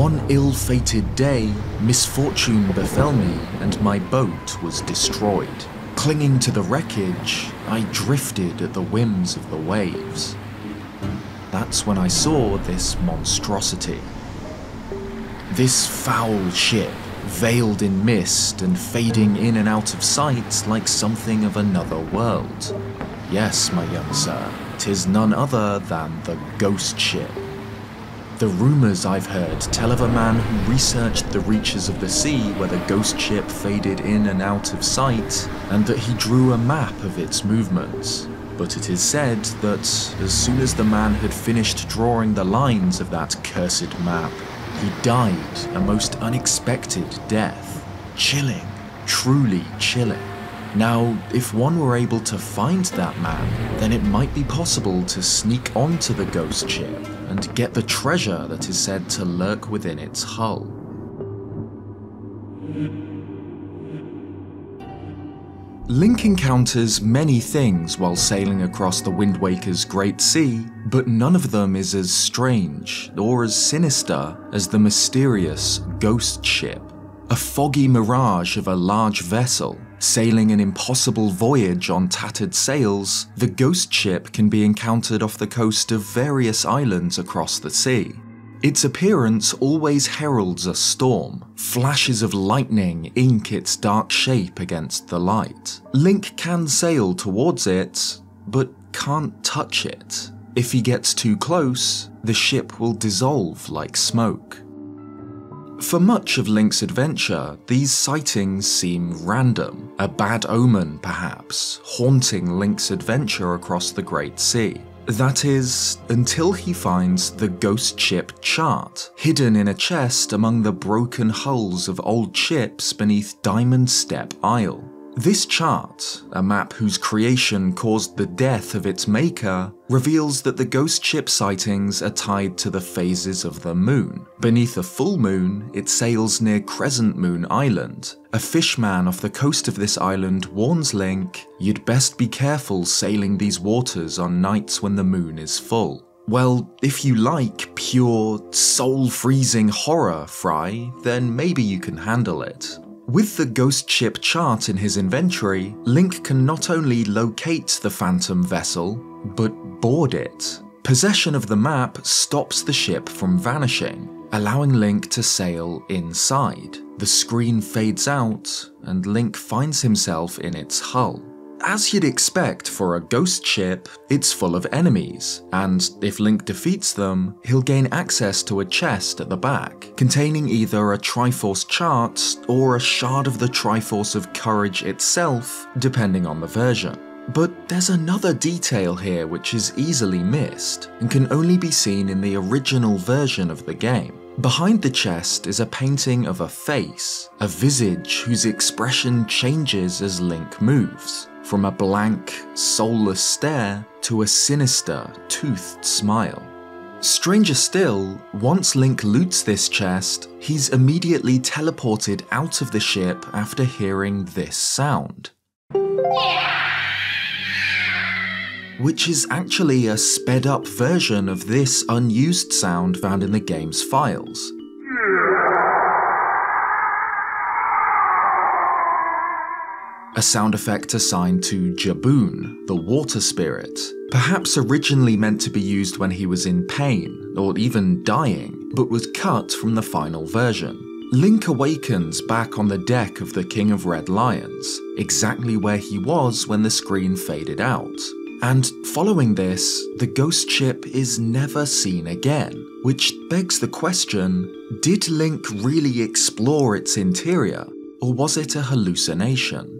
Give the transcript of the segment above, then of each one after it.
One ill-fated day, misfortune befell me and my boat was destroyed. Clinging to the wreckage, I drifted at the whims of the waves. That's when I saw this monstrosity. This foul ship, veiled in mist and fading in and out of sight like something of another world. Yes, my young sir, 'tis none other than the ghost ship. The rumours I've heard tell of a man who researched the reaches of the sea where the ghost ship faded in and out of sight, and that he drew a map of its movements. But it is said that as soon as the man had finished drawing the lines of that cursed map, he died a most unexpected death. Chilling, truly chilling. Now, if one were able to find that man, then it might be possible to sneak onto the ghost ship and get the treasure that is said to lurk within its hull. Link encounters many things while sailing across the Wind Waker's Great Sea, but none of them is as strange or as sinister as the mysterious ghost ship. A foggy mirage of a large vessel, sailing an impossible voyage on tattered sails, the ghost ship can be encountered off the coast of various islands across the sea. Its appearance always heralds a storm. Flashes of lightning ink its dark shape against the light. Link can sail towards it, but can't touch it. If he gets too close, the ship will dissolve like smoke. For much of Link's adventure, these sightings seem random, a bad omen perhaps, haunting Link's adventure across the Great Sea. That is, until he finds the ghost ship chart, hidden in a chest among the broken hulls of old ships beneath Diamond Step Isle. This chart, a map whose creation caused the death of its maker, reveals that the ghost ship sightings are tied to the phases of the moon. Beneath a full moon, it sails near Crescent Moon Island. A fishman off the coast of this island warns Link, "You'd best be careful sailing these waters on nights when the moon is full." Well, if you like pure, soul-freezing horror, Fry, then maybe you can handle it. With the ghost ship chart in his inventory, Link can not only locate the phantom vessel, but board it. Possession of the map stops the ship from vanishing, allowing Link to sail inside. The screen fades out, and Link finds himself in its hull. As you'd expect for a ghost ship, it's full of enemies, and if Link defeats them, he'll gain access to a chest at the back, containing either a Triforce chart or a shard of the Triforce of Courage itself, depending on the version. But there's another detail here which is easily missed, and can only be seen in the original version of the game. Behind the chest is a painting of a face, a visage whose expression changes as Link moves, from a blank, soulless stare to a sinister, toothed smile. Stranger still, once Link loots this chest, he's immediately teleported out of the ship after hearing this sound. Which is actually a sped up version of this unused sound found in the game's files. A sound effect assigned to Jaboon, the water spirit, perhaps originally meant to be used when he was in pain, or even dying, but was cut from the final version. Link awakens back on the deck of the King of Red Lions, exactly where he was when the screen faded out. And following this, the ghost ship is never seen again, which begs the question, did Link really explore its interior, or was it a hallucination?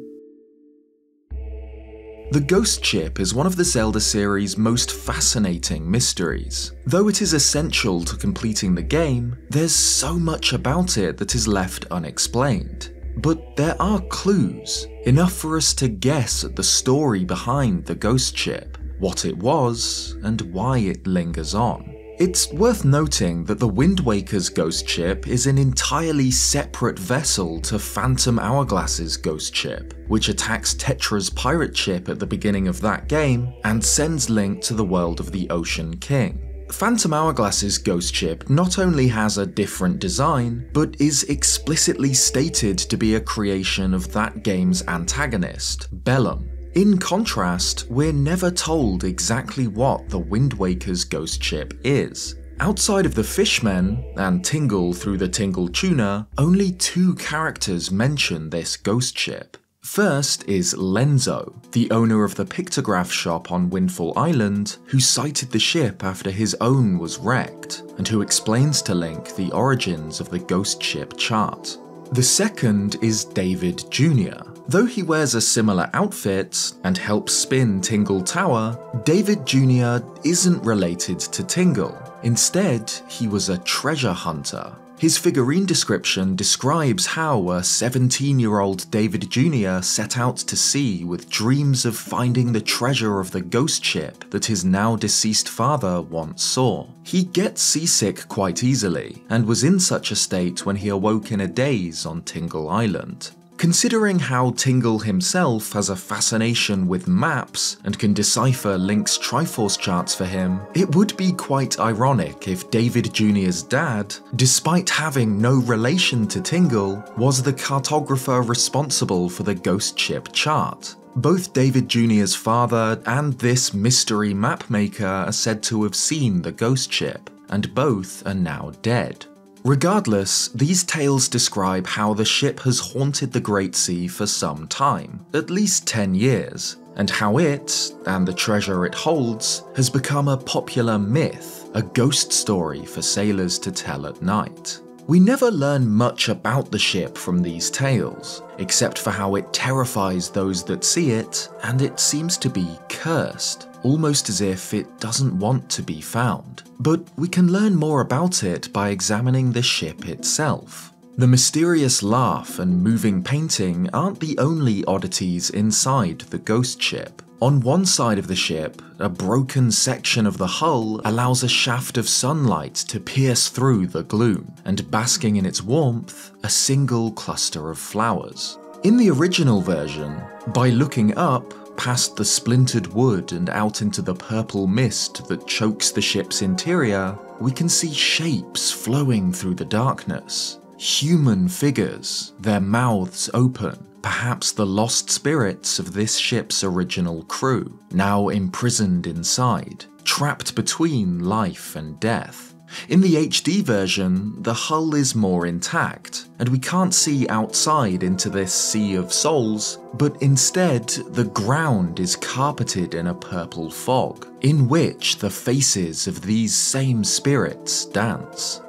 The ghost ship is one of the Zelda series' most fascinating mysteries. Though it is essential to completing the game, there's so much about it that is left unexplained. But there are clues, enough for us to guess at the story behind the ghost ship, what it was, and why it lingers on. It's worth noting that the Wind Waker's ghost ship is an entirely separate vessel to Phantom Hourglass's ghost ship, which attacks Tetra's pirate ship at the beginning of that game and sends Link to the world of the Ocean King. Phantom Hourglass's ghost ship not only has a different design, but is explicitly stated to be a creation of that game's antagonist, Bellum. In contrast, we're never told exactly what the Wind Waker's ghost ship is. Outside of the Fishmen, and Tingle through the Tingle Tuner, only 2 characters mention this ghost ship. First is Lenzo, the owner of the pictograph shop on Windfall Island, who sighted the ship after his own was wrecked, and who explains to Link the origins of the ghost ship chart. The second is David Jr. Though he wears a similar outfit and helps spin Tingle Tower, David Jr. isn't related to Tingle. Instead, he was a treasure hunter. His figurine description describes how a 17-year-old David Jr. set out to sea with dreams of finding the treasure of the ghost ship that his now deceased father once saw. He gets seasick quite easily, and was in such a state when he awoke in a daze on Tingle Island. Considering how Tingle himself has a fascination with maps and can decipher Link's Triforce charts for him, it would be quite ironic if David Jr.'s dad, despite having no relation to Tingle, was the cartographer responsible for the ghost ship chart. Both David Jr.'s father and this mystery mapmaker are said to have seen the ghost ship, and both are now dead. Regardless, these tales describe how the ship has haunted the Great Sea for some time, at least 10 years, and how it, and the treasure it holds, has become a popular myth, a ghost story for sailors to tell at night. We never learn much about the ship from these tales, except for how it terrifies those that see it, and it seems to be cursed, almost as if it doesn't want to be found. But we can learn more about it by examining the ship itself. The mysterious laugh and moving painting aren't the only oddities inside the ghost ship. On one side of the ship, a broken section of the hull allows a shaft of sunlight to pierce through the gloom, and basking in its warmth, a single cluster of flowers. In the original version, by looking up, past the splintered wood and out into the purple mist that chokes the ship's interior, we can see shapes flowing through the darkness. Human figures, their mouths open, perhaps the lost spirits of this ship's original crew, now imprisoned inside, trapped between life and death. In the HD version, the hull is more intact, and we can't see outside into this sea of souls, but instead the ground is carpeted in a purple fog, in which the faces of these same spirits dance.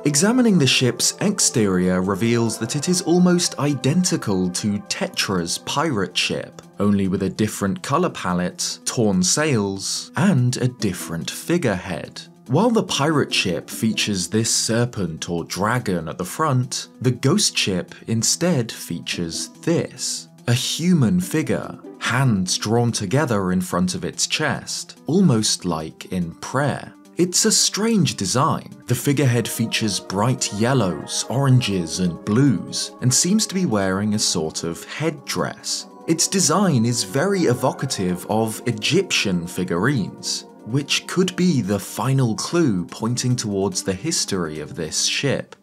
Examining the ship's exterior reveals that it is almost identical to Tetra's pirate ship, only with a different colour palette, torn sails, and a different figurehead. While the pirate ship features this serpent or dragon at the front, the ghost ship instead features this. A human figure, hands drawn together in front of its chest, almost like in prayer. It's a strange design. The figurehead features bright yellows, oranges, and blues, and seems to be wearing a sort of headdress. Its design is very evocative of Egyptian figurines, which could be the final clue pointing towards the history of this ship.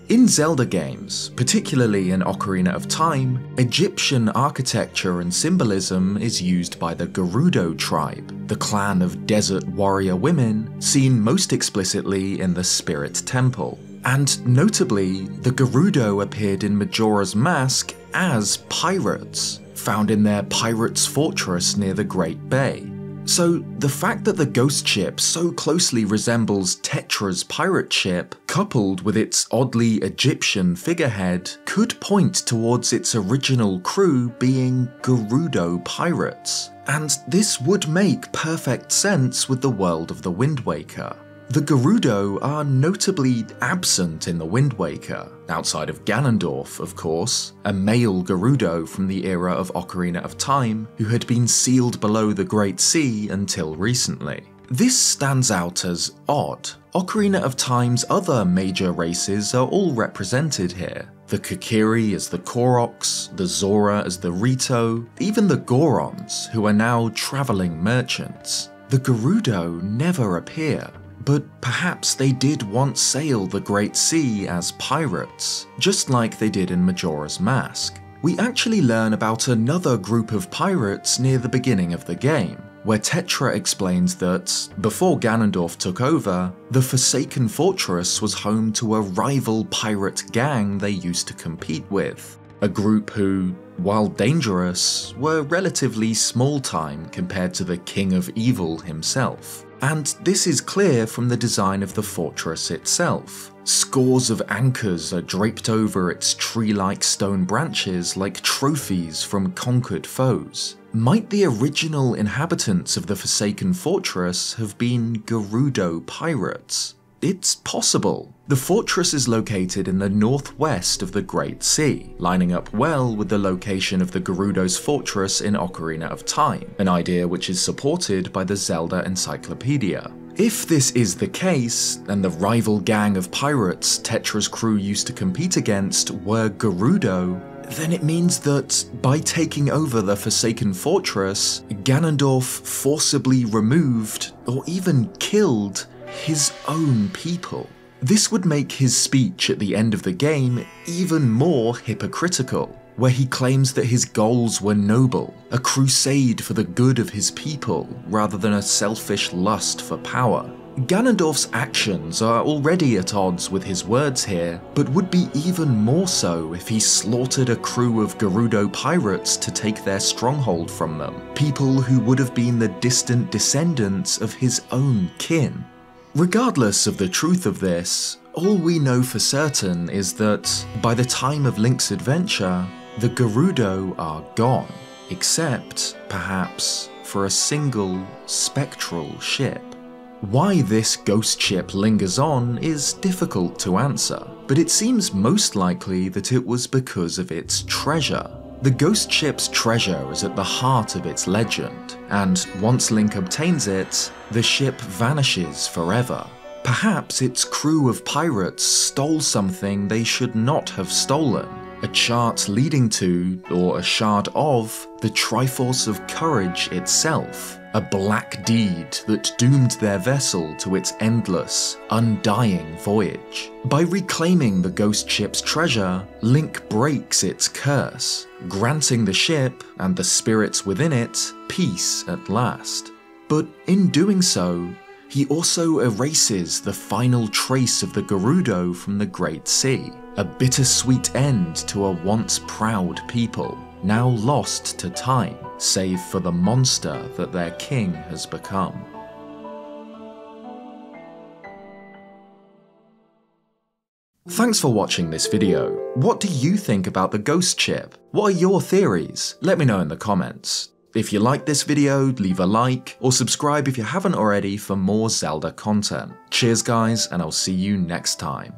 In Zelda games, particularly in Ocarina of Time, Egyptian architecture and symbolism is used by the Gerudo tribe, the clan of desert warrior women seen most explicitly in the Spirit Temple. And notably, the Gerudo appeared in Majora's Mask as pirates, found in their pirate's fortress near the Great Bay. So the fact that the ghost ship so closely resembles Tetra's pirate ship, coupled with its oddly Egyptian figurehead, could point towards its original crew being Gerudo pirates. And this would make perfect sense with the world of the Wind Waker. The Gerudo are notably absent in the Wind Waker, outside of Ganondorf, of course, a male Gerudo from the era of Ocarina of Time who had been sealed below the Great Sea until recently. This stands out as odd. Ocarina of Time's other major races are all represented here. The Kokiri as the Koroks, the Zora as the Rito, even the Gorons, who are now travelling merchants. the Gerudo never appear. But perhaps they did once sail the Great Sea as pirates, just like they did in Majora's Mask. We actually learn about another group of pirates near the beginning of the game, where Tetra explains that, before Ganondorf took over, the Forsaken Fortress was home to a rival pirate gang they used to compete with. A group who, while dangerous, were relatively small-time compared to the King of Evil himself. And this is clear from the design of the fortress itself. Scores of anchors are draped over its tree-like stone branches like trophies from conquered foes. Might the original inhabitants of the Forsaken Fortress have been Gerudo pirates? It's possible. The fortress is located in the northwest of the Great Sea, lining up well with the location of the Gerudo's fortress in Ocarina of Time, an idea which is supported by the Zelda Encyclopedia. If this is the case, and the rival gang of pirates Tetra's crew used to compete against were Gerudo, then it means that, by taking over the Forsaken Fortress, Ganondorf forcibly removed, or even killed, his own people. This would make his speech at the end of the game even more hypocritical, where he claims that his goals were noble, a crusade for the good of his people, rather than a selfish lust for power. Ganondorf's actions are already at odds with his words here, but would be even more so if he slaughtered a crew of Gerudo pirates to take their stronghold from them, people who would have been the distant descendants of his own kin. Regardless of the truth of this, all we know for certain is that, by the time of Link's adventure, the Gerudo are gone, except, perhaps, for a single, spectral ship. Why this ghost ship lingers on is difficult to answer, but it seems most likely that it was because of its treasure. The ghost ship's treasure is at the heart of its legend, and once Link obtains it, the ship vanishes forever. Perhaps its crew of pirates stole something they should not have stolen, a chart leading to, or a shard of, the Triforce of Courage itself, a black deed that doomed their vessel to its endless, undying voyage. By reclaiming the ghost ship's treasure, Link breaks its curse, granting the ship, and the spirits within it, peace at last. But in doing so, he also erases the final trace of the Gerudo from the Great Sea, a bittersweet end to a once proud people, now lost to time, save for the monster that their king has become. Thanks for watching this video. What do you think about the ghost ship? What are your theories? Let me know in the comments. If you liked this video, leave a like, or subscribe if you haven't already for more Zelda content. Cheers guys, and I'll see you next time.